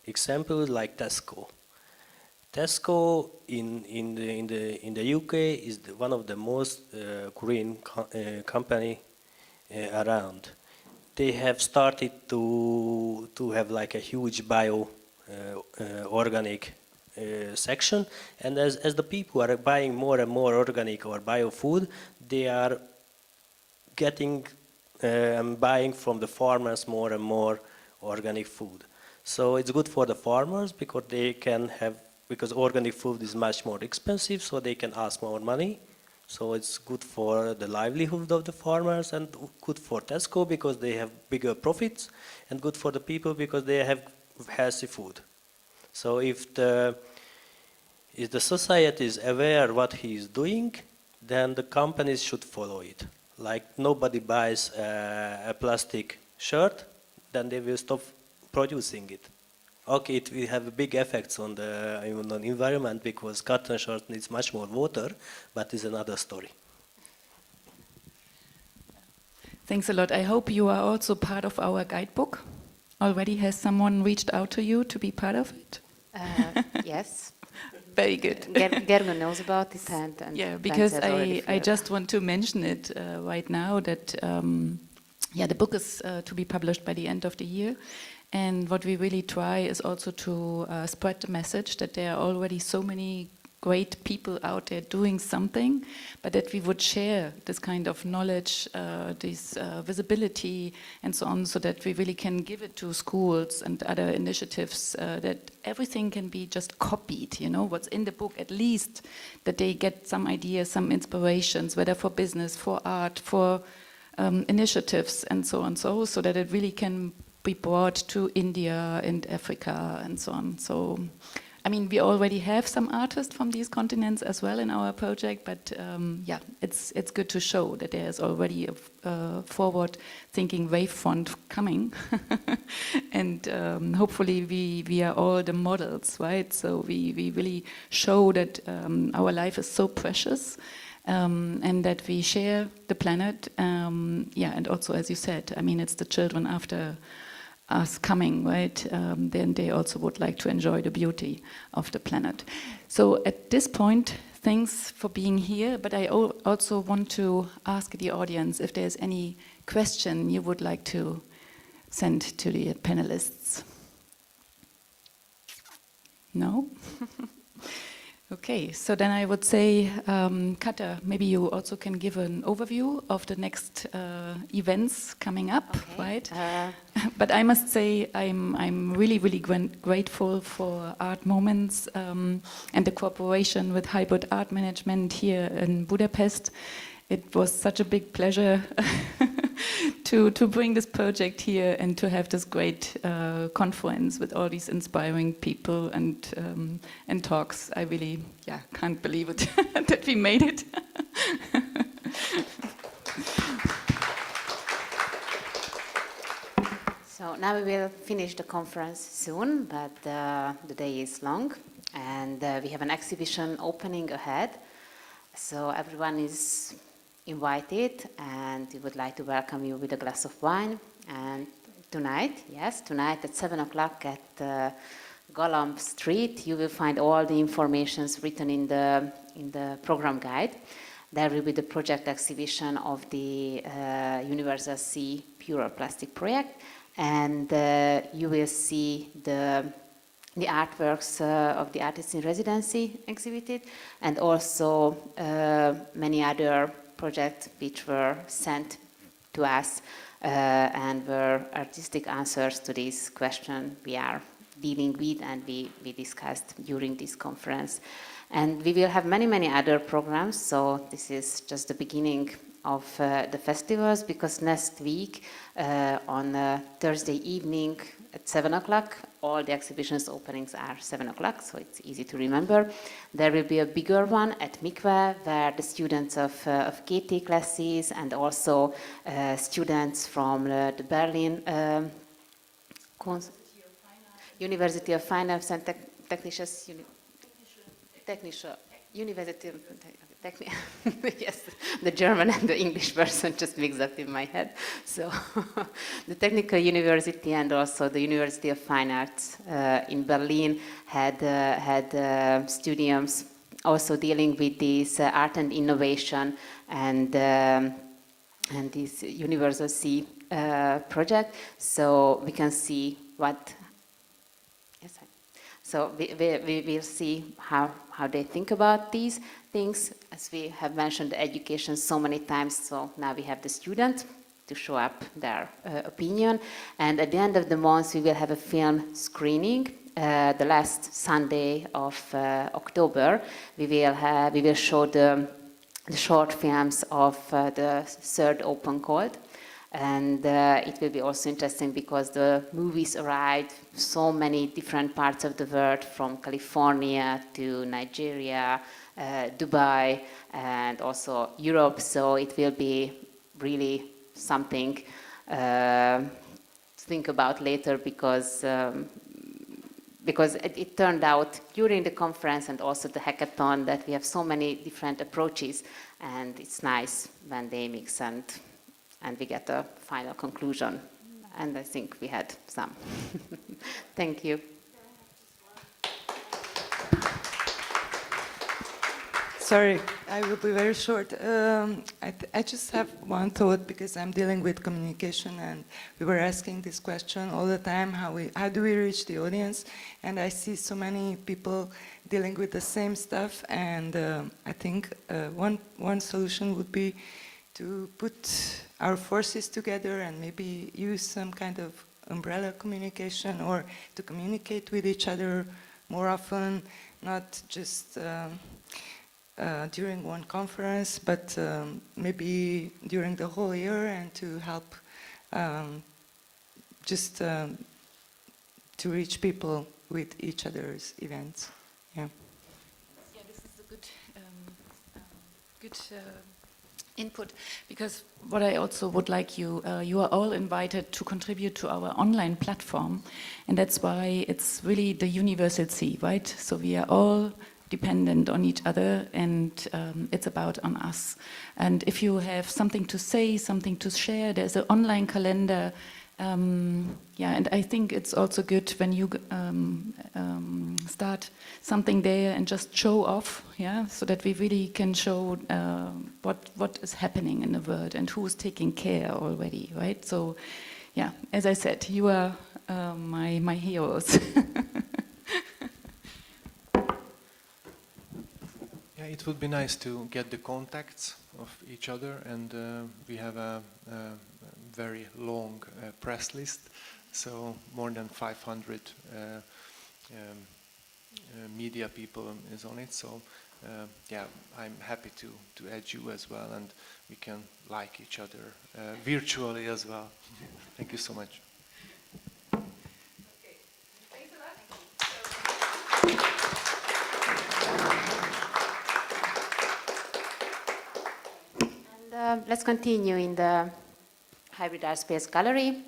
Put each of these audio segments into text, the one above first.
example like Tesco. Tesco in the UK is one of the most green company around. They have started to have like a huge organic section, and as the people are buying more and more organic or bio food, they are getting buying from the farmers more and more organic food. So it's good for the farmers because they can have, because organic food is much more expensive, so they can ask more money. So it's good for the livelihood of the farmers, and good for Tesco because they have bigger profits, and good for the people because they have healthy food. So if the society is aware what he is doing, then the companies should follow it. Like nobody buys a plastic shirt, then they will stop producing it. Okay, it will have big effects on the environment because cotton shirt needs much more water, but it's another story. Thanks a lot. I hope you are also part of our guidebook. Already has someone reached out to you to be part of it? Yes. Very good. Gergely knows about it, and yeah, because I just want to mention it right now that the book is to be published by the end of the year. And what we really try is also to spread the message that there are already so many great people out there doing something, but that we would share this kind of knowledge, this visibility and so on, so that we really can give it to schools and other initiatives, that everything can be just copied, you know, what's in the book, at least that they get some ideas, some inspirations, whether for business, for art, for initiatives and so on, so that it really can be brought to India and Africa and so on. So, I mean, we already have some artists from these continents as well in our project, but it's good to show that there is already a forward-thinking wavefront coming, and hopefully we are all the models, right? So we really show that our life is so precious. And that we share the planet, and also, as you said, I mean, it's the children after us coming, right? Then they also would like to enjoy the beauty of the planet. So at this point, thanks for being here, but I also want to ask the audience if there's any question you would like to send to the panelists. No? Okay, so then I would say, Kata, maybe you also can give an overview of the next events coming up, okay. Right? But I must say I'm really, really grateful for Art Moments and the cooperation with Hybrid Art Management here in Budapest. It was such a big pleasure to bring this project here and to have this great conference with all these inspiring people and talks. I really can't believe it that we made it. So now we will finish the conference soon, but the day is long, and we have an exhibition opening ahead. So everyone is invited, and we would like to welcome you with a glass of wine. And tonight at 7 o'clock at Galamb Street, you will find all the informations written in the program guide. There will be the project exhibition of the Universal Sea Pure Plastic project, and you will see the artworks of the artists in residency exhibited, and also many other projects which were sent to us and were artistic answers to this question we are dealing with and we discussed during this conference. And we will have many, many other programs, so this is just the beginning of the festivals, because next week on Thursday evening at 7 o'clock, all the exhibitions openings are 7 o'clock, so it's easy to remember. There will be a bigger one at Mikve, where the students of KT classes and also students from the Berlin University of Fine Arts and Technisches University Yes, the German and the English version just mixed up in my head. So the Technical University and also the University of Fine Arts in Berlin had studiums also dealing with this art and innovation and this Universal C project. So we can see what. Yes. So we will see how they think about these things. As we have mentioned education so many times, so now we have the student to show up their opinion. And at the end of the month, we will have a film screening. The last Sunday of October, we will show the short films of the third open call. And it will be also interesting because the movies arrived so many different parts of the world, from California to Nigeria, Dubai, and also Europe. So it will be really something to think about later, because it turned out during the conference and also the hackathon that we have so many different approaches, and it's nice when they mix and we get a final conclusion. And I think we had some. Thank you. Sorry, I will be very short. I just have one thought, because I'm dealing with communication, and we were asking this question all the time: how do we reach the audience? And I see so many people dealing with the same stuff, and I think one solution would be to put our forces together and maybe use some kind of umbrella communication, or to communicate with each other more often, not just during one conference, but maybe during the whole year, and to help to reach people with each other's events. Yeah. Yeah, this is a good input, because what I also would like you are all invited to contribute to our online platform, and that's why it's really the universal C, right? So we are all dependent on each other, and it's about on us. And if you have something to say, something to share, there's an online calendar. Yeah, and I think it's also good when you start something there and just show off, yeah, so that we really can show what is happening in the world and who's taking care already, right? So, yeah, as I said, you are my heroes. Yeah, it would be nice to get the contacts of each other, and we have a very long press list, so more than 500 media people is on it. So yeah, I'm happy to add you as well, and we can like each other virtually as well. Thank you so much. Let's continue in the Hybridart Space Gallery.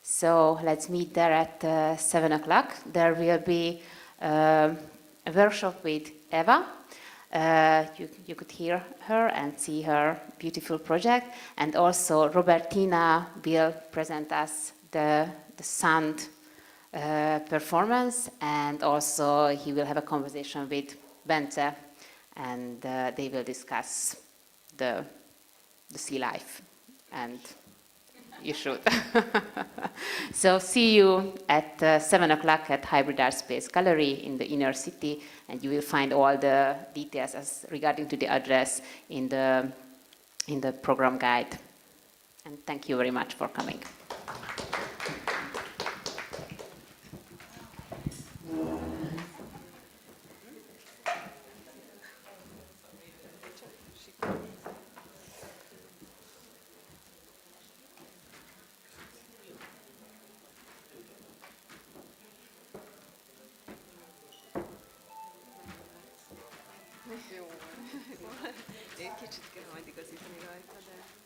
So let's meet there at 7 o'clock. There will be a workshop with Eva. You could hear her and see her beautiful project. And also Robertina will present us the sound performance. And also he will have a conversation with Bence, and they will discuss the sea life, and you should. So see you at 7 o'clock at Hybridart Space Gallery in the inner city, and you will find all the details as regarding to the address in the program guide. And thank you very much for coming. Jó. Én kicsit kell majd igazítani rajta, de...